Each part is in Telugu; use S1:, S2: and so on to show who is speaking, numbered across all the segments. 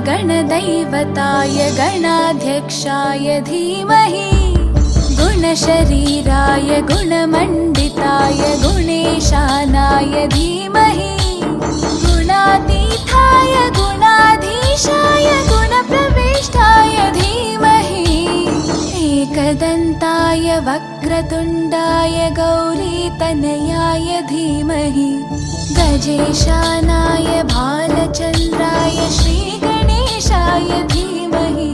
S1: गणदैवताय गणाध्यक्षाय धीमहि गुणशरीराय गुणमण्डिताय गुणेशानाय धीमहि गुणातीताय गुणाधीशाय गुणप्रविष्टाय धीमहि एकदन्ताय वक्रतुण्डाय गौरीतनयाय धीमहि गजेशानाय भालचन्द्राय श्रीगणेशाय धीमहि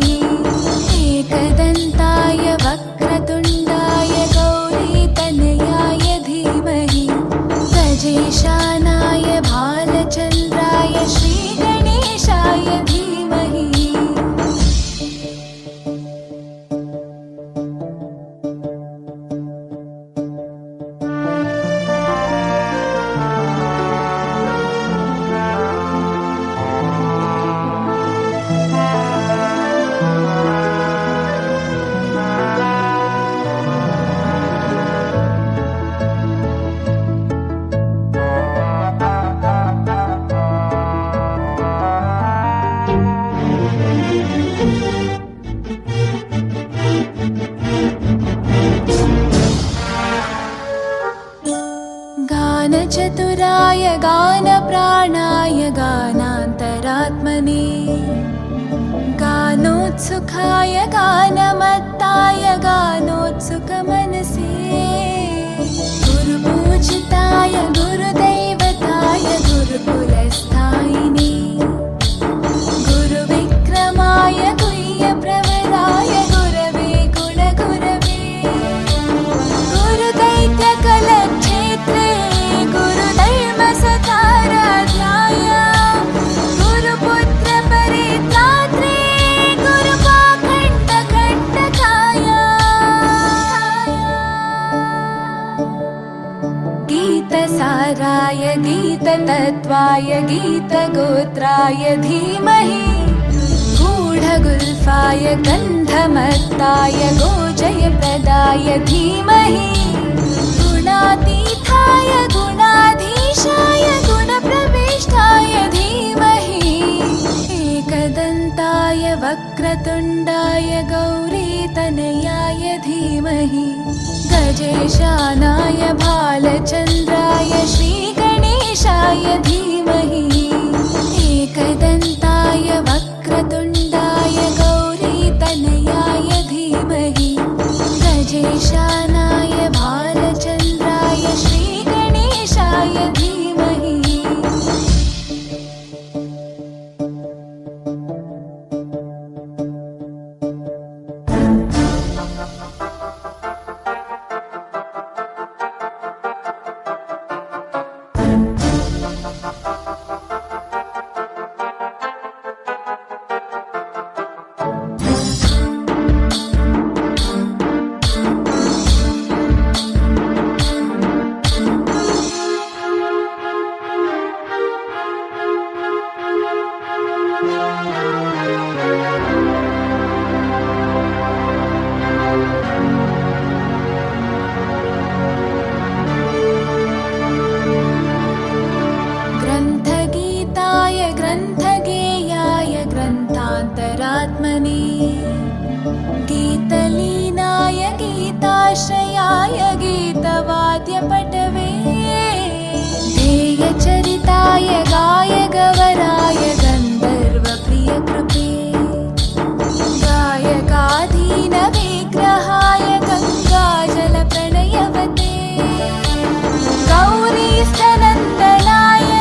S1: एकदन्ताय वक्रतुण्डाय गौरीतनयाय धीमहि गजेशानाय भालचन्द्राय श्रीगणेशाय धीमहि गानचतुराय गानप्राणाय गानान्तरात्मने गानोत्सुकाय गानमत्ताय गानोत्सुकमनसे गुरुपूजिताय गुरुदैवताय गुरुकुलस्थायिने गुरुविक्रमाय गुह्यप्रवराय गुरवे गुणगुरवे गुरुदैत्यकलक्षेत्रे गुरुधर्मसताराध्याय गुरुपुत्रपरित्रात्रे गुरुपाखण्डकण्टकाय गीतसाराय गीततत्त्वाय गीतगोत्राय धीमहि गूढगुल्फाय गन्धमत्ताय गोजयप्रदाय धीमहि गुणातीताय गुणाधीशाय गुणप्रविष्टाय धीमहि एकदन्ताय वक्रतुण्डाय गौरीतनयाय धीमहि गजेशानाय भालचन्द्राय श्रीगणेशाय धीमहि एकदन्ताय वक्रतुण्डाय गौरीतनयाय धीमहि गजेशानाय भालचन्द्राय श्रीगणेशाय धीमहि ग्रन्थगीताय ग्रन्थगेयाय ग्रन्थान्तरात्मने गीतलीनाय गीताश्रयाय गीतवाद्यपटवे ध्येयचरिताय गायगवराय गन्धर्वप्रियकृपे गायकाधीनविग्रहाय गङ्गाजलप्रणयवते गौरीस्थनन्दनाय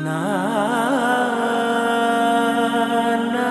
S2: na na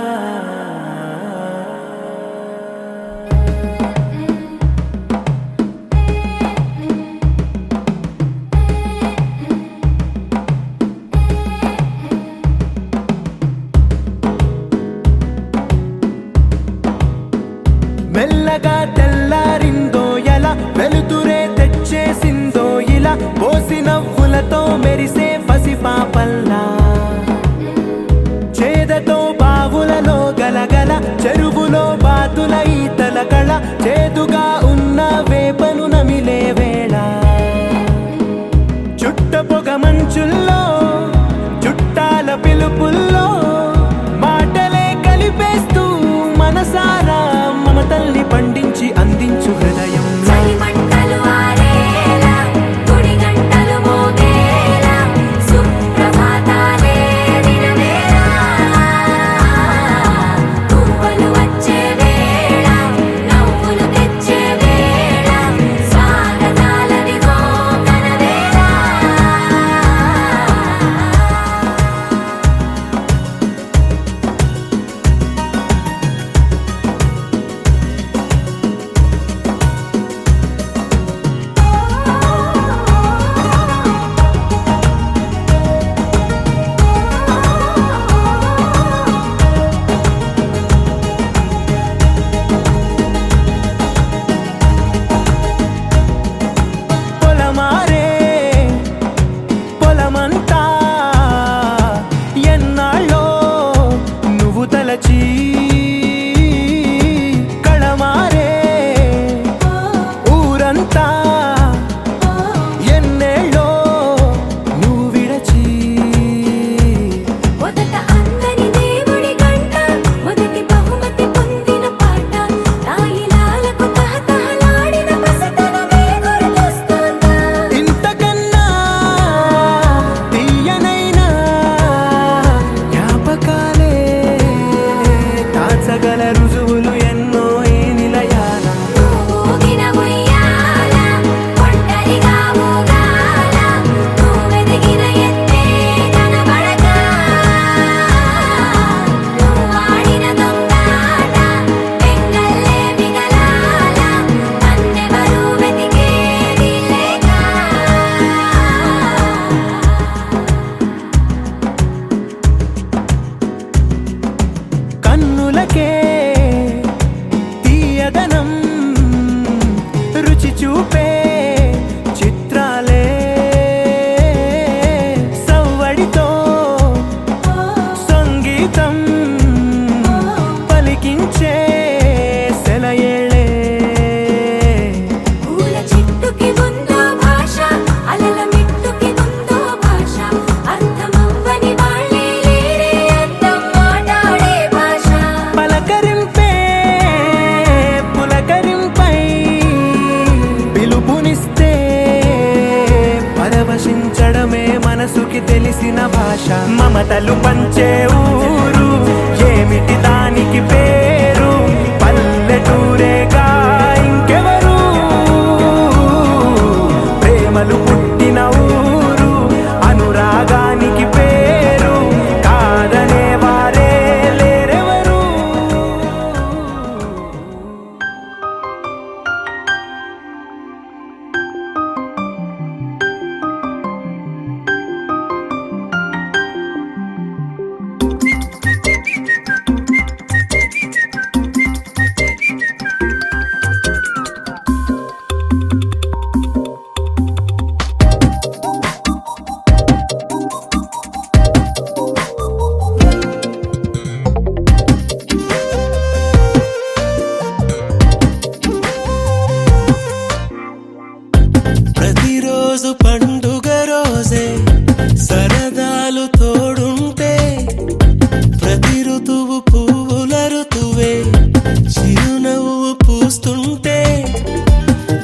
S2: తెలిసిన భాష మమతలు పంచే ఊరు ఏమిటి దానికి పేరు పల్లెటూరేగా ఇంకెవరు ప్రేమలు పుట్టిన ఊరు అనురాగానికి పేరు కాదనే వారే లేరెవరు.
S3: ప్రతిరోజు పండుగ రోజే సరదాలు తోడుంటే ప్రతి ఋతువు పువ్వుల ఋతువే చిరునవ్వు పూస్తుంటే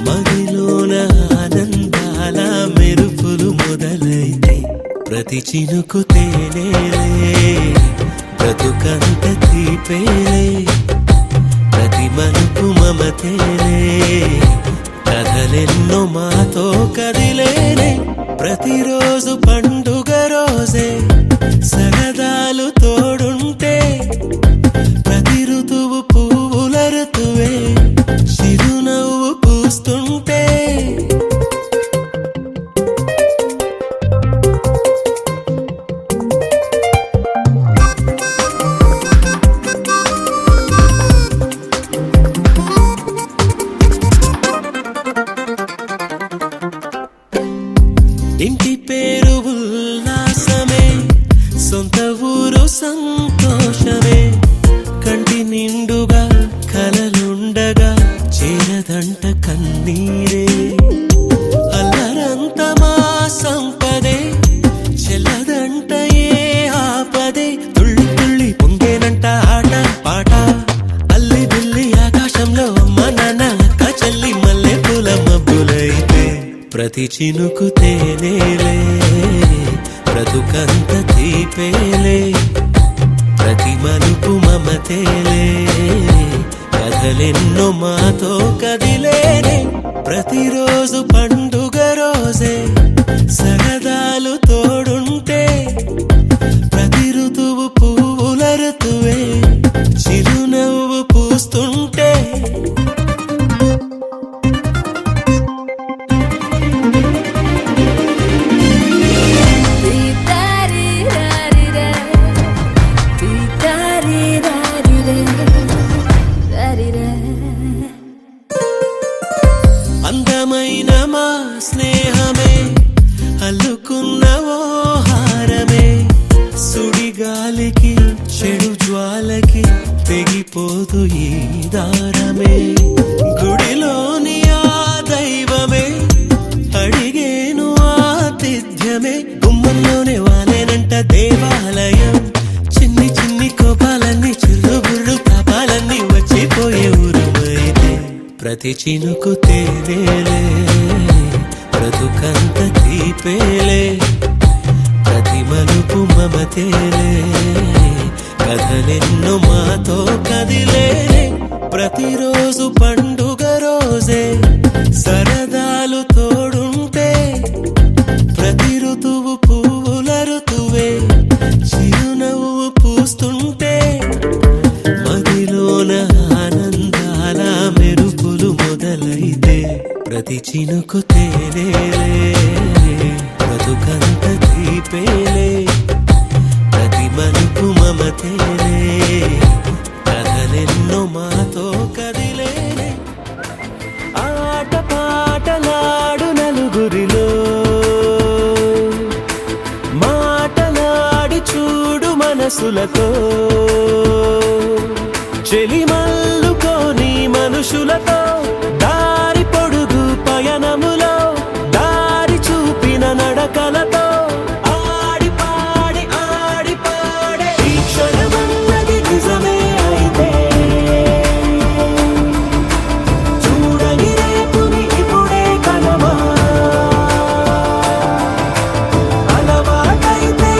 S3: మదిలోన ఆనందాల మెరుపులు మొదలైతే ప్రతి చినుకు తేనేలే బ్రతుకంత తీపేలే ప్రతి మలుపు మమతేలే కథలెన్నో మాతో కదిలేనే ప్రతిరోజు పండుగ రోజే సరదాలు తోడుంటే ప్రతి ఋతువు పువ్వుల ఋతువే చిరునవ్వు పూస్తుంటే ఇంటి పేరు ఉల్లాసమే సొంత ఊరు సంతోషమే కంటి నిండుగా కలలుండగా చేరదంట కన్నీరే అల్లరంత మా సంపదే చెల్లదంట ఏ ఆపదే తుళ్ళి తుళ్ళి పొంగేనంట ఆట పాట అల్లి బిల్లి ఆకాశంలో అమ్మ నాన్న అక్క చెల్లి మల్లె పూల మబ్బులైతే ప్రతి చినుకు తేనేలే బ్రతుకంత తీపేలే ప్రతి మలుపు మమతేలే కథలెన్నో మాతో కదిలేనే ప్రతిరోజు పండుగ రోజే సరదాలు తోడుంటే ప్రతి ఋతువు పువ్వుల ఋతువే చిరునవ్వు పూస్తుంటే అందమైన మా స్నేహమే అల్లుకున్న ఓ హారమే సుడిగాలికి చెడు జ్వాలకి తెగిపోదు ఈ దారమే గుడిలోని ఆ దైవమే అడిగేను ఆతిథ్యమే గుమ్మంలోనే వాలేనంట దేవాలయం చిన్ని చిన్ని కోపాలన్నీ చిల్లుబుర్రు తాపాలన్నీ వచ్చిపోయే ఊరుమైతే ప్రతి చినుకు తేనేలే బ్రతుకంత తీపేలే ప్రతి మలుపు మమతేలే కథలెన్నో మాతో కదిలేనే ప్రతిరోజు పండుగ రోజే సరదాలు తోడుంటే ప్రతి ఋతువు పువ్వుల ఋతువే చిరునవ్వు పూస్తుంటే మదిలోన ఆనందాల మెరుపులు మొదలైతే ప్రతి చినుకు తేనేలే బ్రతుకంత తీపేలే ప్రతి మలుపు మమతేలే కథలెన్నో మాతో కదిలేనే ఆట పాటలాడు నలుగురిలో మాటలాడి చూడు మనసులతో చెలిమల్లుకోని మనుషులతో దారి పొడుగు పయనములో దారి చూపిన నడకలతో ఆడి పాడి ఈ క్షణమన్నది నిజమే అయితే చూడని రేపుని ఇప్పుడే కలవా అలవాటైతే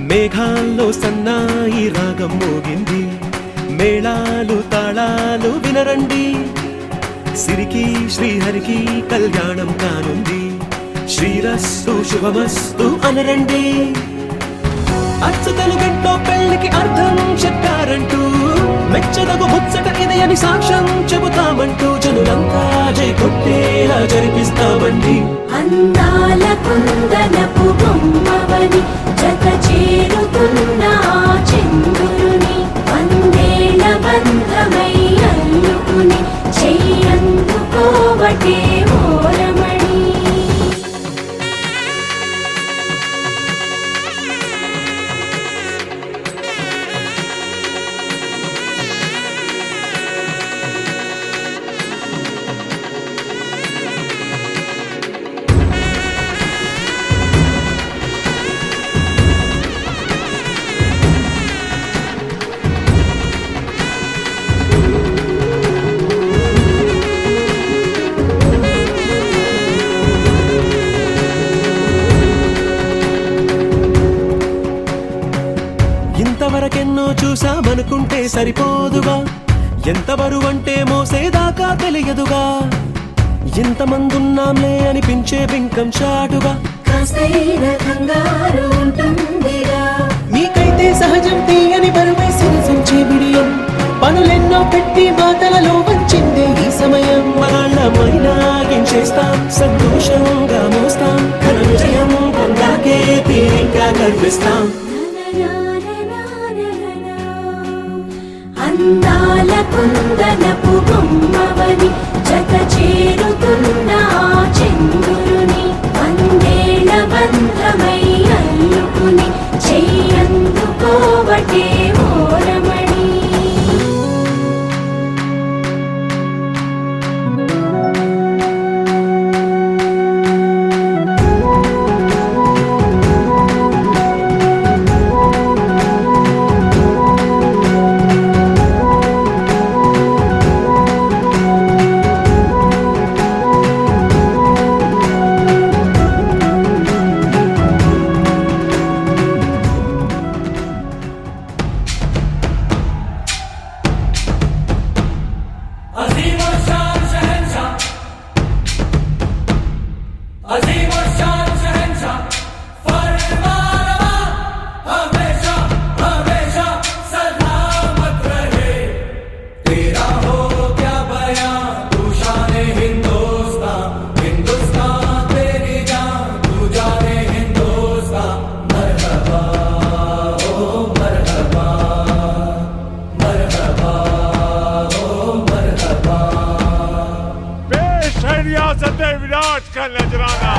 S3: మేఘాల్లో సన్నాయి రాగం మోగింది, మేళాలు తాళాలు వినరండి, సిరికి శ్రీహరికి కళ్యాణం కానుంది, శ్రీరస్తు శుభమస్తు అనరండి. అచ్చు తెలుగింటో పెళ్లికి అర్థం చెప్పారంటూ, మెచ్చదగు ముచ్చట ఇది అని సాక్ష్యం చెబుతామంటూ, జనులంతా జై కొట్టేలా జరిపిస్తామండి.
S1: అందాల కుందనపు బొమ్మవని జత చేరుతున్న ఆ చంద్రుని, వందేళ్ల బంధమై అల్లుకుని చెయ్యందుకోవటే ఓరమణి.
S3: ఇంతవరకెన్నో చూసామనుకుంటే సరిపోదుగా, ఎంత బరువంటే మోసేదాకా తెలియదుగా, ఇంతమందున్నాంలే అనిపించే బింకం చాటుగా,
S1: కాస్తైన కంగారు ఉంటుందిగా.
S3: మీకైతే సహజం తీయని బరువై సిరిసంచే బిడియం, పనులెన్నో పెట్టి మాటలలో వంచిందే ఈ సమయం. వాళ్ళమైనా ఏం చేస్తాం, సంతోషంగా మోస్తాం, ఘన విజయం పొందాకే తీరిగ్గా కనిపిస్తాం.
S1: అందాల కుందనపు బొమ్మవని జత చేరుతున్న ఆ చంద్రుని, వందేళ్ల బంధమై అల్లుకుని చెయ్యందుకోవటే ఓరమణి.
S4: विराट का नजराना।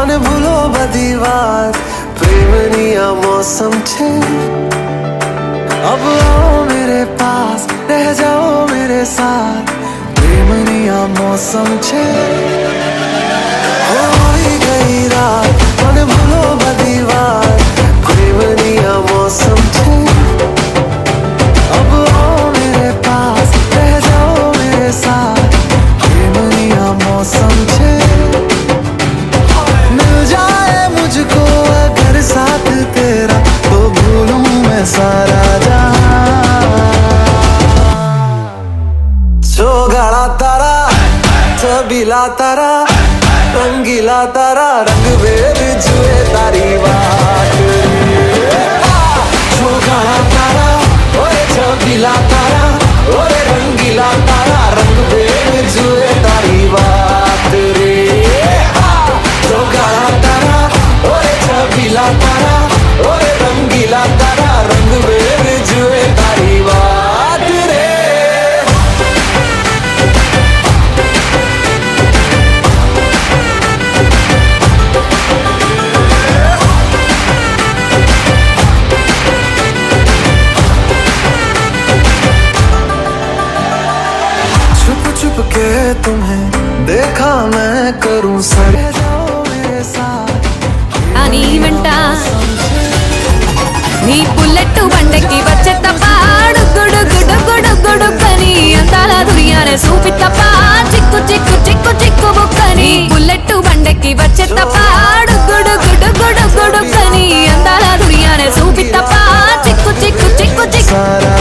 S3: અને ભૂલો બધી વાત પ્રેમની આ મૌસમ છે अब आओ मेरे पास रह जाओ मेरे साथ प्रेमनी आ मौसम छे होई गई रात અને ભૂલો બધી વાત પ્રેમની આ मौसम छे अब आओ मेरे पास रह जाओ मेरे साथ प्रेमनी आ मौसम छे मुझको अगर साथ तेरा तो भूलूं मैं सारा चौगाड़ा तारा छबीला तारा रंगीला तारा रंग वेद जुए तारी बात चौगाड़ा तारा ओए छबीला तारा ओए रंगीला तारा रंग वेद जुए तारी बात रे चौगाड़ा तारा छबीला तारा ओए रंगीला तारा रंग वेद जुए तारी करूं सर जाओ मेरे साथ
S5: అని వెంట నీ బుల్లెట్ బండకి వచ్చే తప్ప గుడుగుడుగుడుగుడుగుడుకని అంతాల దుర్యానే చూపి తప్ప చిక్కు చిక్కు చిక్కు చిక్కు బుక్కని బుల్లెట్ బండకి వచ్చే తప్ప గుడుగుడుగుడుగుడుకని అంతాల దుర్యానే చూపి తప్ప చిక్కు చిక్కు చిక్కు చిక్కు
S3: सारा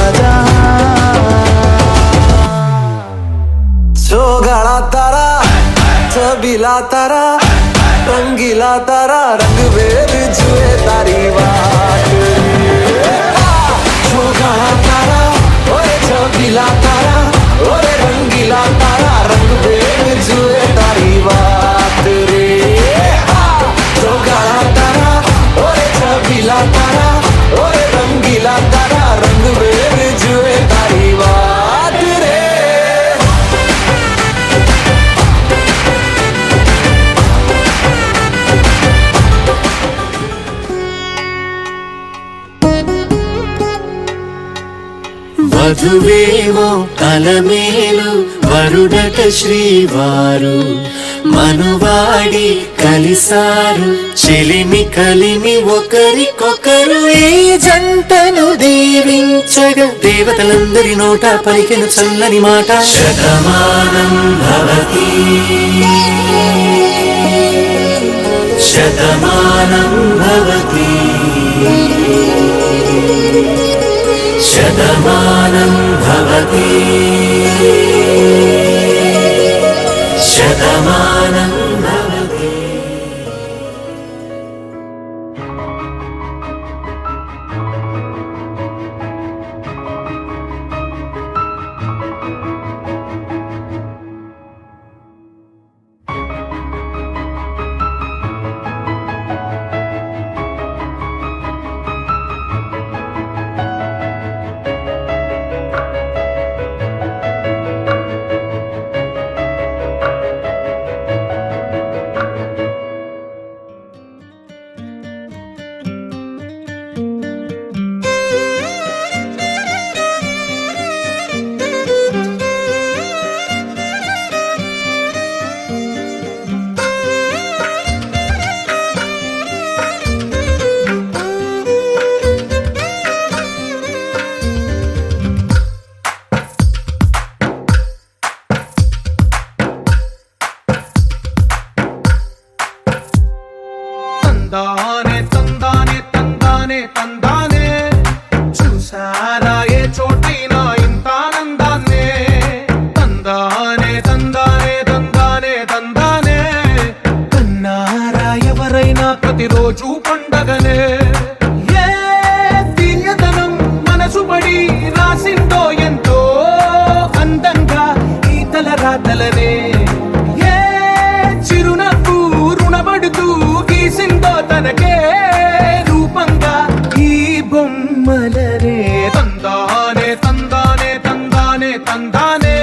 S3: जो गाड़ा तारा छबीला तारा रंगीला तारा रंग बेर जुए तारी बात जो गाड़ा तारा ओए छबीला तारा ओए रंगीला तारा रंग बेर जुए तारी बात रे जो गाड़ा तारा ओए छबीला तारा ओए रंगीला तारा रंग बेर जुए तारी बात रे
S6: వధువేమో అలమేలు వరుడట శ్రీవారు మనువాడి కలిసారు చెలిమి కలిమి ఒకరికొకరు ఈ జంటను దీవించగా దేవతలందరి నోట పలికిన చల్లని మాట శతమానం భవతి శతమానం భవతి శతమానం భవతి శతమానం భవతి
S7: తందానే తందానే తందానే తందానే చూసారా ఏ చోటైనా ఇంత ఆనందాన్నే తందానే తందానే తందానే తందానే కన్నారా ఎవరైనా ప్రతిరోజు పండగనే ఏ తీయదనం మనసు పడి రాసిందో ఎంతో అందంగా ఈ తల రాతలనే ఏ చిరునవ్వు రుణపడుతూ గీసిందో తనకే రూపంగా ఈ బొమ్మలనే తందానే తందానే తందానే తందానే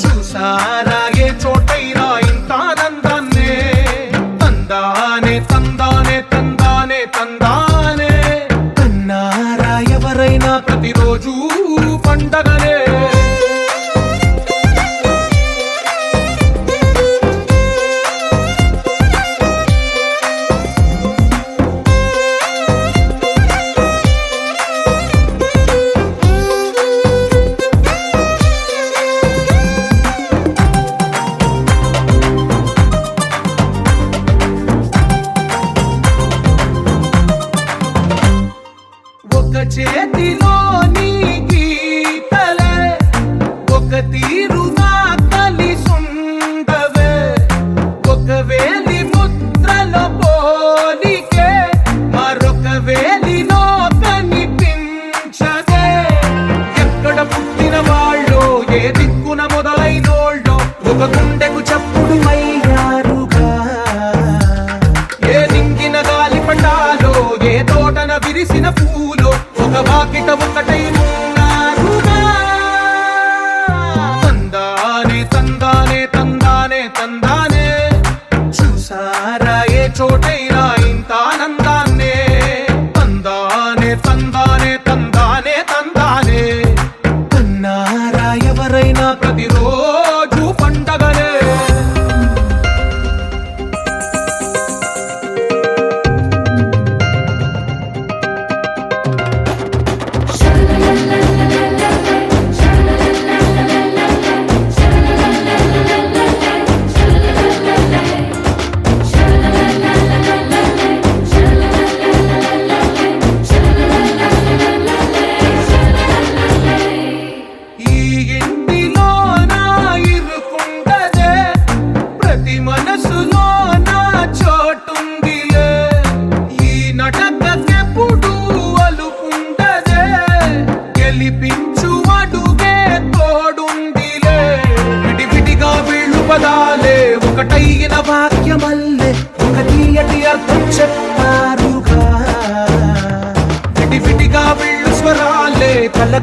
S7: చూసారా ఏ చోటైనా ఇంత ఆనందాన్నే తందానే తందానే తందానే తందానే కన్నారా ఎవరైనా ప్రతిరోజు పండగనే ఒక చేతిలోని గీతలే ఒక తీరుగా కలిసుండవే ఒక వేలి ముద్రలో పోలికే మరొక వేలిలో కనిపించదే ఎక్కడ పుట్టిన వాళ్ళో ఏ దిక్కున మొదలైనోళ్ళో ఒక గుండెకు చప్పుడు అయ్యారుగా ఏ దింగిన గాలి పటాలో ఏ తోటన విరిసిన పూలో ఒక వాకిట ఒకటై ఉన్నారుగా తందానే తందానే తందానే తందానే చూసారా ఏ చోటైనా ఇంత ఆనందాన్నే తందానే తందానే తందానే తందానే కన్నారా ఎవరైనా ప్రతిరోజు పండగనే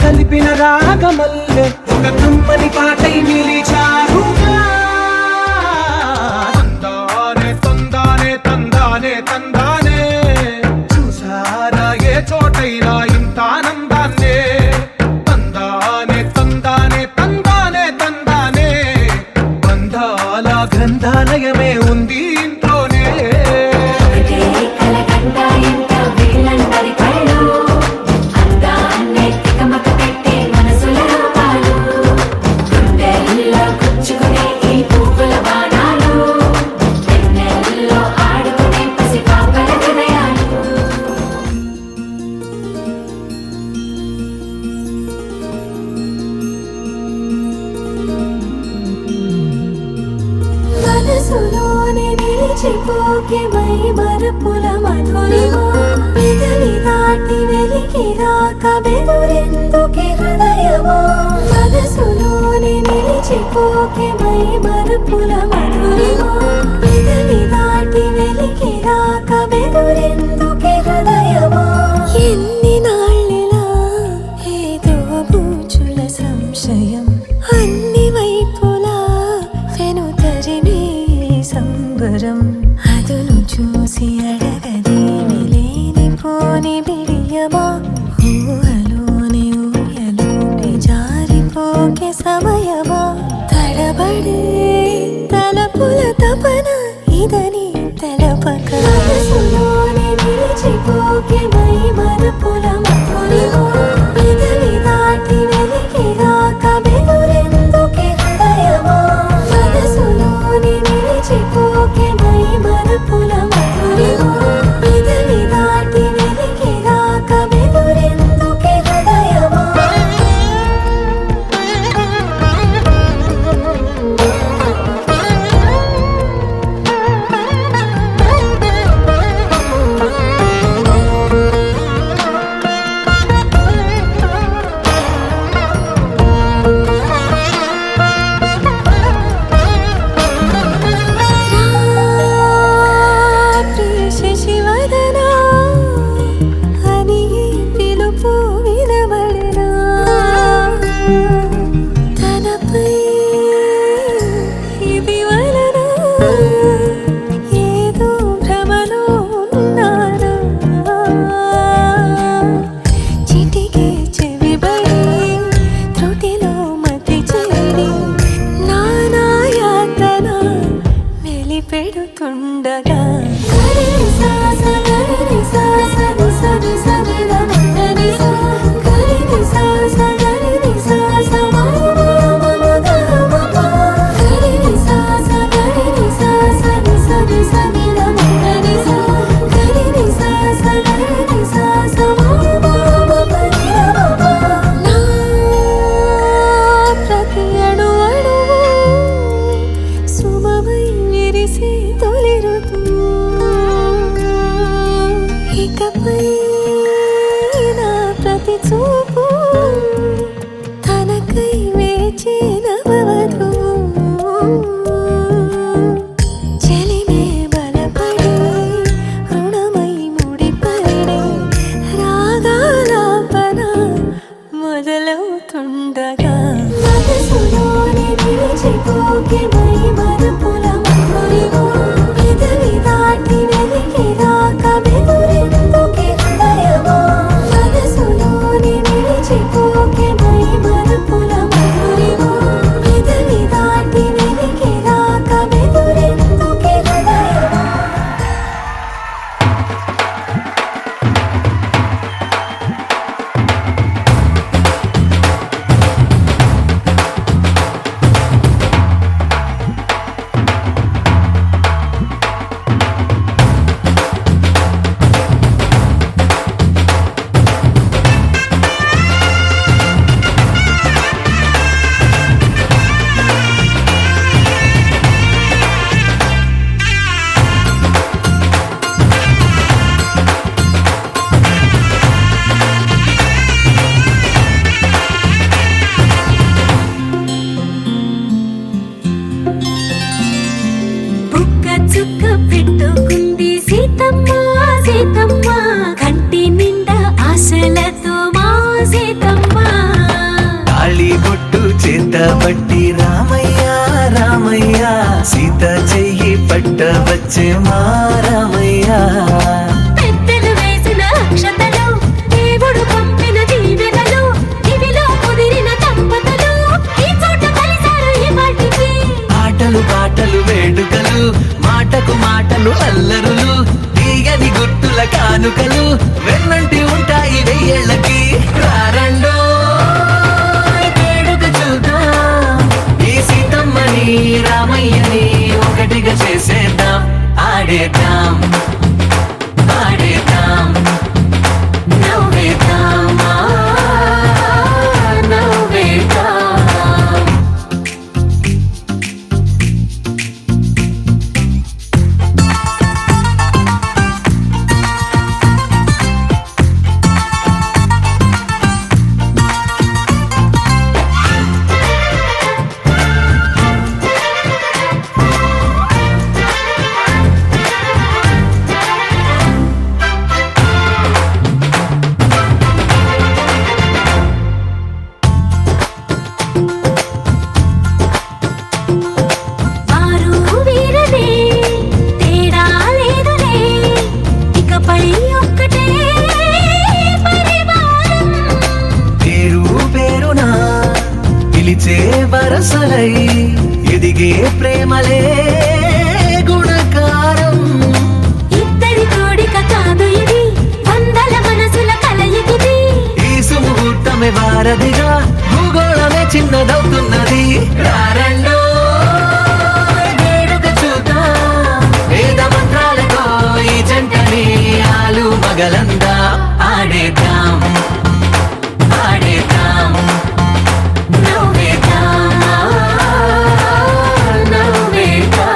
S7: కలిపిన రాగమల్లె ఒక కమ్మని పాటై నిలిచారుగా తందానే తందానే తందానే తందానే చూసారా ఏ చోటైనా ఇంత ఆనందాన్నే తందానే తందానే తందానే తందానే బంధాల గ్రంథాలయమే ఉంది ఇంట్లోనే
S1: ఒకటే కలగంట ఎంత వీళ్ళందరి కళ్ళు అందాన్నే తికమక పెట్టే మనసుల రూపాలు గుండెల్లో గుచ్చుకునే ఈ పువ్వుల బాణాలు వెన్నెల్లో ఆడుకునే పసిపాపల హృదయాలు మనసులోనే నిలిచిపోకే మై మరపుల మధురిమా పెదవి దాటి వెలికి రాక బెదురెందుకే హృదయమా మనసులోనే నిలిచిపోకే మై మరపుల మధురిమా పెదవి దాటి వెలికి రాక బెదురెందుకే హృదయమా ఎన్ని నాళ్ళిలా ఏదో బూచుల సంశయం అన్ని వైపులా వెనుతరినే సంబరం అదును చూసి అడగదేమి లేనిపోని బిడియమా ఊహలోని ఊయలోకి జారిపోకే సమయమా తడబడే తలపుల తపన ఇదని తెలపక మనసులోనే నిలిచిపోకే మై మరపుల మధురిమా పెదవి దాటి వెలికి రాక బెదురెందుకే హృదయమా మనసులోనే నిలిచిపోకే మై మరపుల మధురిమా పెదవి దాటి వెలికి రాక బెదురెందుకే హృదయమా శశివదనా అని పిలుపు వినబడనా తనపై ఇది వలన ఏదో భ్రమలో ఉన్నానా చిటికే చెవిబడి త్రుటిలో మతి చేరి నానాయాతన వెలిపెడుతుండగా ప్రతి అణు అణువు సుమమై విరిసే తొలి ఋతువు ఇకపై నా ప్రతి చూపు తనకై వేచి నవవధువు చెలిమే బలపడి రుణమై ముడిపడి రాగాలాపన మొదలవుతుండగా మనసులోనే నిలిచిపోకే మై మరపుల మధురిమా పెదవి దాటి వెలికి రాక బెదురెందుకే హృదయమా మనసులోనే నిలిచిపోకే మై మరపుల మధురిమా పెదవి దాటి వెలికి రాక బెదురెందుకే హృదయమా
S3: పిలిచే వరసలై ఎదిగే ప్రేమలే గుణకారం.
S1: ఇద్దరి కోడిక కాదు ఇది, వందల మనసుల కలయికిది.
S3: ఈ సుముహూర్తమే వారధిగా భూగోళమే చిన్నదవుతున్నది. రారండో వేడుక చూద్దాం, వేద మంత్రాలతో ఈ జంటని ఆలు మగలందా ఆడేద్దాం ఆడేద్దాం
S1: నవ్వేద్దాం, నవ్వేద్దాం.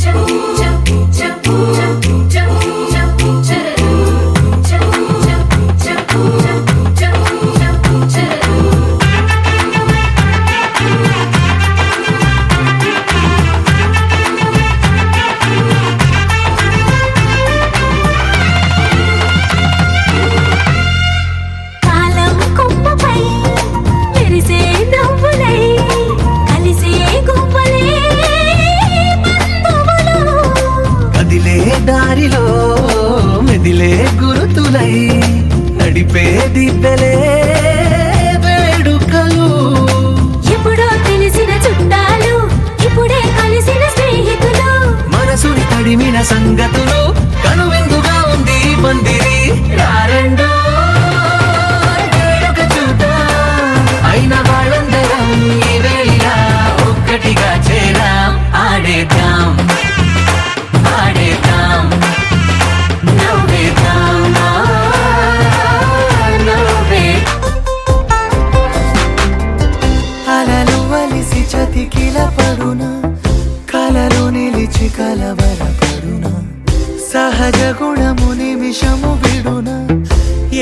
S1: చప్ చప్ చప్ చప్ చప్ చప్ చరరు. చప్ చప్ చప్ చప్ చప్ చప్ చరరు. కాలం కొమ్మపై మెరిసే నవ్వులై కలిసే గువ్వలే బంధువులు.
S3: కదిలే దారిలో మెదిలే గురుతులై నడిపే దిబ్బెలే వేడుకలు.
S1: ఎప్పుడో తెలిసిన చుట్టాలు, ఇప్పుడే కలిసిన స్నేహితులు.
S3: మనసుని తడిమిన సంగతులు కనువిందుగా ఉంది ఈ పందిరి. రారండో వేడుక చూద్దాం, అయిన వాళ్ళందరం ఈ వేళ ఒక్కటిగా చేరాం. ఆడేద్దాం ఆడేద్దాం
S1: నవ్వేద్దాం, నవ్వేద్దాం.
S3: అలలు వలిసి చతికిల పడున, కలలు నిలిచి కలవరపడున, సహజ గుణము నిమిషము విడున.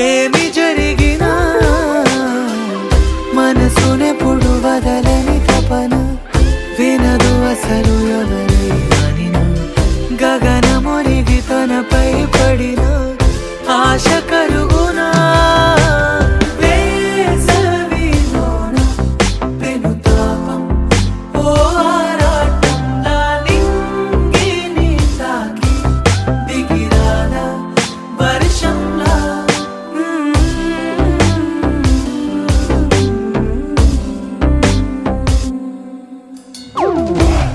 S3: ఏమి జరిగినా మనసునెప్పుడు వదలని తపన, వినదు అసలు ఎవరి వానిన. గగనమునిగి తనపై పడిన ఆశ కలుగునా. వేసవిలోన పెనుతాపం ఓ ఆరాటంలా నింగిని తాకి దిగిరాదా వర్షంలా.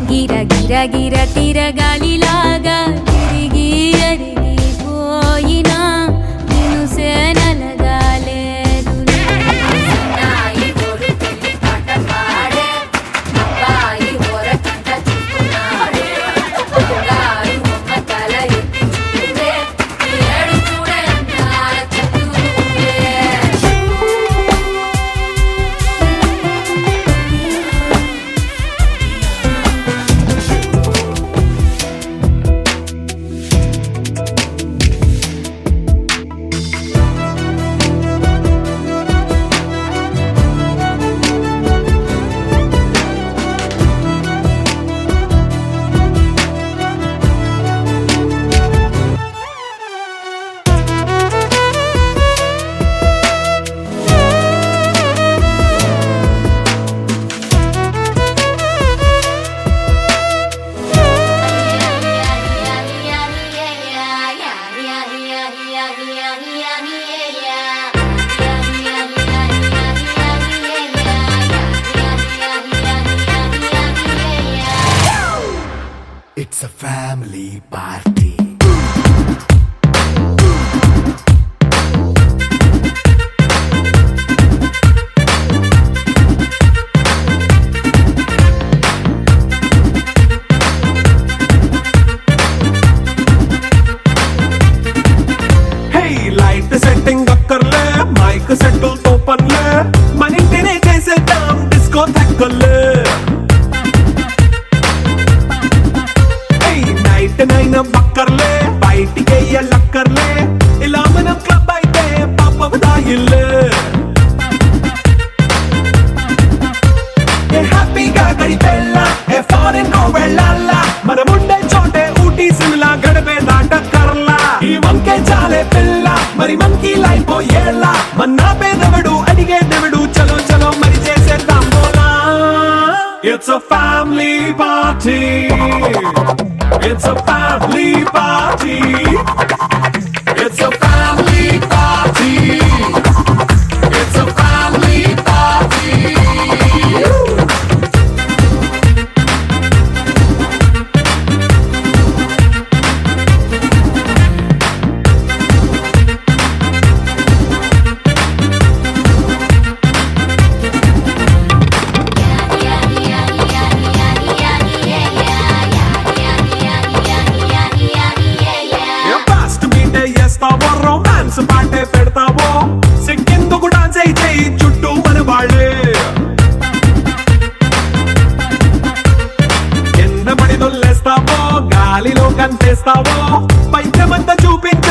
S5: గిర గిర గిర తిరగాలిలాగా తిరిగి అరిగిపోయినా నేను సేనలగాలేదు.
S1: నాయి గోరు తెల్లి పాట పాడే, అబ్బాయి ఓరకంట చూస్తున్నాడే. గారు బొమ్మ తల ఎత్తి చూడే, ఏడు చూడే అందాల చతురే.
S2: It's a family party.
S7: Hey, light setting అక్కర్లే, మైక్ సెట్టుల్ తో పనులే, మన ఇంటినే చేసేద్దాం డిస్కో థెక్కలే. నైట్ నైన్ బక్కర్లే, బయటికి లక్కర్లే, ఇలా మనం క్లబ్ అయితే పాపం దాయిల్లే. హ్యాపీగా గడిపెళ్ళా, ఏ ఫారెన్ నో వెళ్ళాలా, మనముండే చోటే ఊటీ సిమ్లా గడిపే దాటక్కర్లా. ఈ వంకే చాలే పిల్ల, మరి మంకీ లైఫ్ ఏళ్ళ, మన్నా పేదవడు అడిగేదెవడు, చలో చలో మరి చేసేద్దాం బోలా. It's a family party. It's a family party. It's a family party.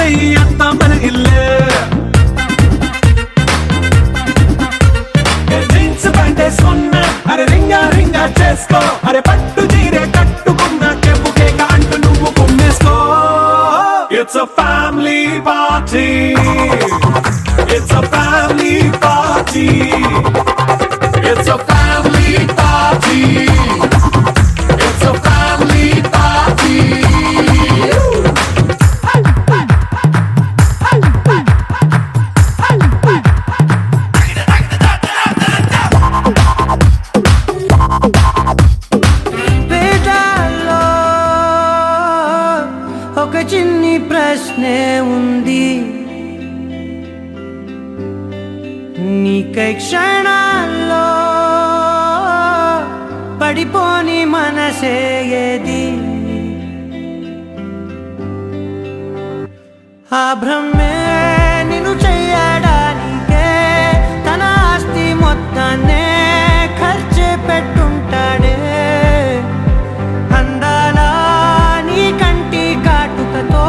S7: చెయ్యి అంతా మన ఇల్లే జీన్స్ ప్యాంట్ వేసుకున్నా అరే రింగా రింగా చేసుకో అరే పట్టు చీరే కట్టుకున్నా చెప్పు కేక అంటూ నువ్వు కుమ్మేసుకో it's a family party it's a family party it's a family party it's a family party
S8: పేదాల్లో ఒక చిన్ని ప్రశ్నే ఉంది నీకై క్షణాల్లో పడిపోని మనసే ఏది ఆ భ్రమే నిన్ను చెయ్యడానికే తన ఆస్తి మొత్తాన్నే ఖర్చు పెట్టుంటాడే అందాల నీ కంటి కాటుకతో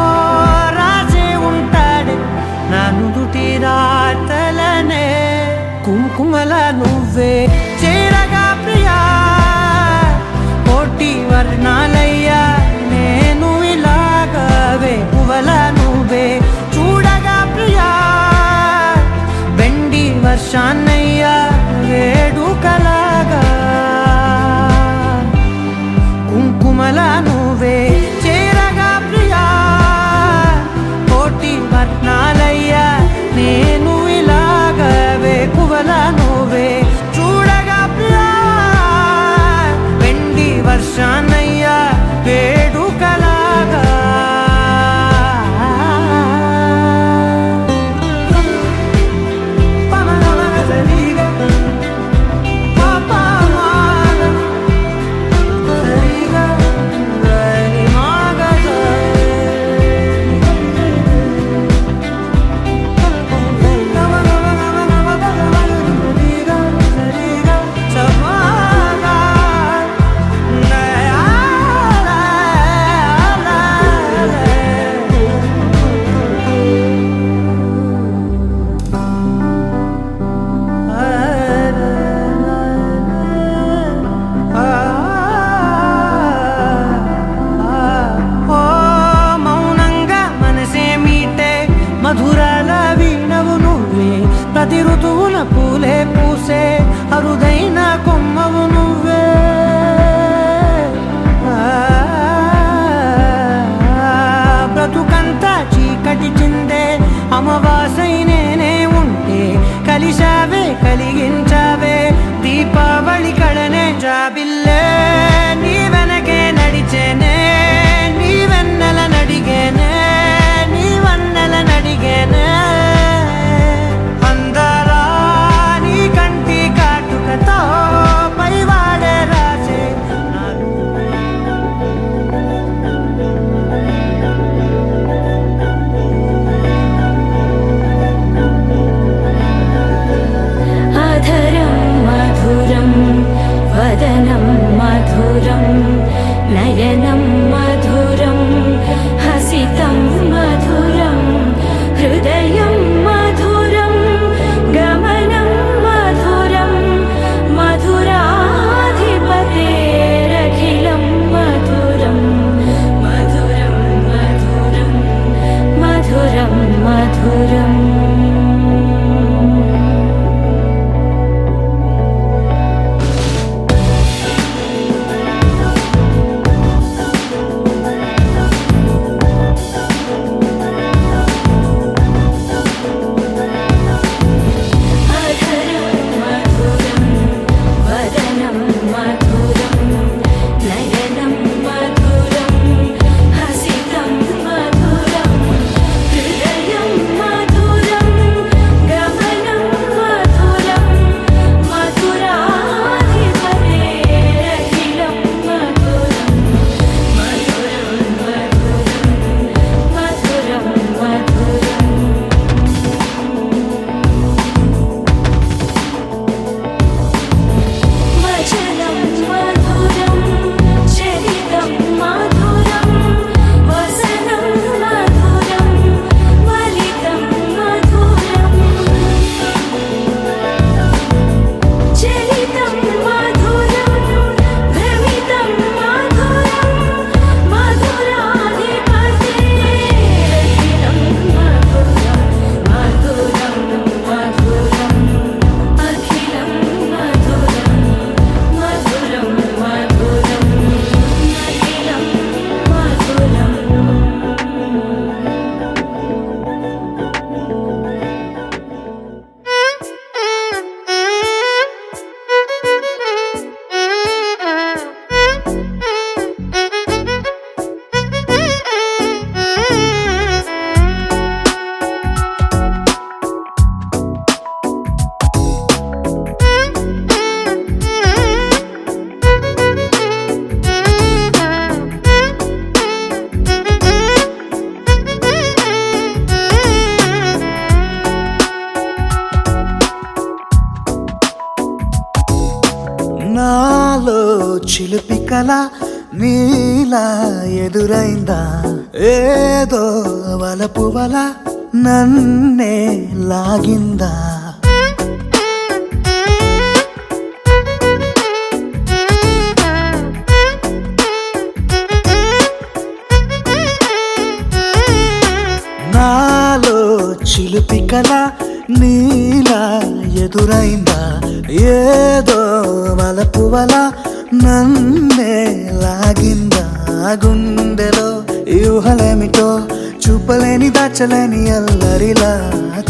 S8: రాసే ఉంటాడే నా నుదుటి రాతలనే కుంకుమల నువ్వే చేరగా ప్రియా కోటి వర్ణాలయ్యా నేను ఇలాగవే పువ్వల నువ్వే చూడగా ప్రియా వెండి వర్షాన్నయ్యా వేడుకలాగా కుంకుమల నువ్వే చేరగా ప్రియా కోటి వర్ణాలయ్యా నేను ఇలాగవే పువ్వల నువ్వే చూడగా ప్రియా వెండి వర్షాన్నయ్యా వేడుకలాగా ఓ మౌనంగా మనసే మీటే మధురాల వీణవు నువ్వే ప్రతి ఋతువుల పూలే పూసే అరుదైన కొమ్మవు నువ్వే బ్రతుకంతా చీకటి చిందే అమవాసై నేనే ఉంటే కలిశావే కలిగించావే దీపావళి కళనే జాబిల్లే నీ వెనకే నడిచేనే నీ వెన్నెల నడిగేనే నీ వన్నెల నడిగేనే అందరా నీ కంటి కాటుకతో పైవాడే రాసే
S1: అధరం మధురం వదనం మధురం
S3: కల నీలా ఎదురైందా ఏదో వలపు వల నన్నే లాగిందా నాలో చిలిపి కల నీలా ఎదురైందా ఏదో వలపు వల నన్నే లాగిందా గుండెలో యూహలేమిటో చూపలేని దాచలేని అల్లరిలా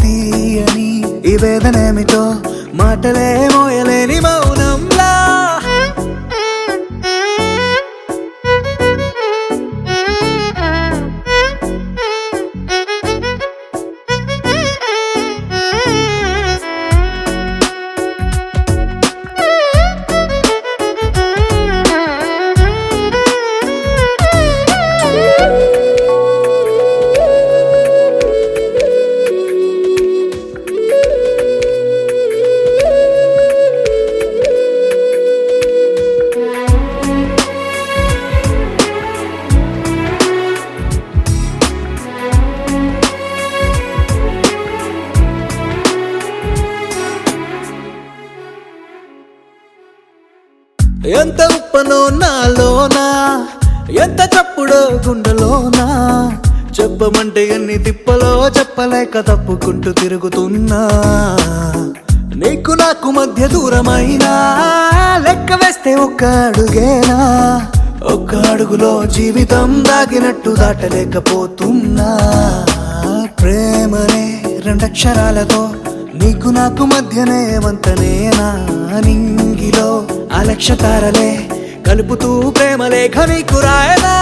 S3: తీయని ఈ వేదనేమిటో మాటలే మోయలేని మౌనంలా ఎంత ఉప్పనో నాలోనా ఎంత చప్పుడో గుండెలోనా చెప్పమంటే ఎన్ని తిప్పలో చెప్పలేక తప్పుకుంటూ తిరుగుతున్నా నీకు నాకు మధ్య దూరమైనా లెక్క వేస్తే ఒక్క అడుగేనా ఒక్క అడుగులో జీవితం దాగినట్టు దాటలేకపోతున్నా ప్రేమనే రెండక్షరాలతో నీకు నాకు మధ్యనే వంతనేనా నింగిలో అలక్షతారలే కలుపుతూ ప్రేమ లేఖ నీకు రాయనా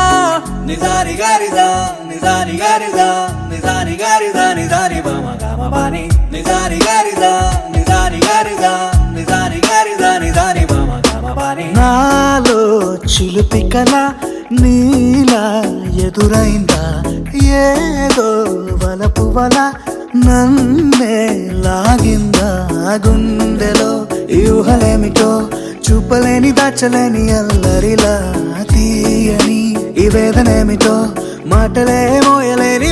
S3: నిజాని గారిదా నిజాని గారిదా నిజాని గారిదా నిజాని బామ గామ బాని నిజాని గారిదా నిజాని గారిదా నిజాని గారిదా నిజాని బామ గామ బాని నాలో చిలిపి కల నీలా ఎదురైందా ఏదో వలపు వల నన్నే లాగిందా గుండెలో యూహలేమిటో చూపలేని దాచలేని అల్లరిలా తీయని ఈ వేదనేమిటో మాటలే మోయలేని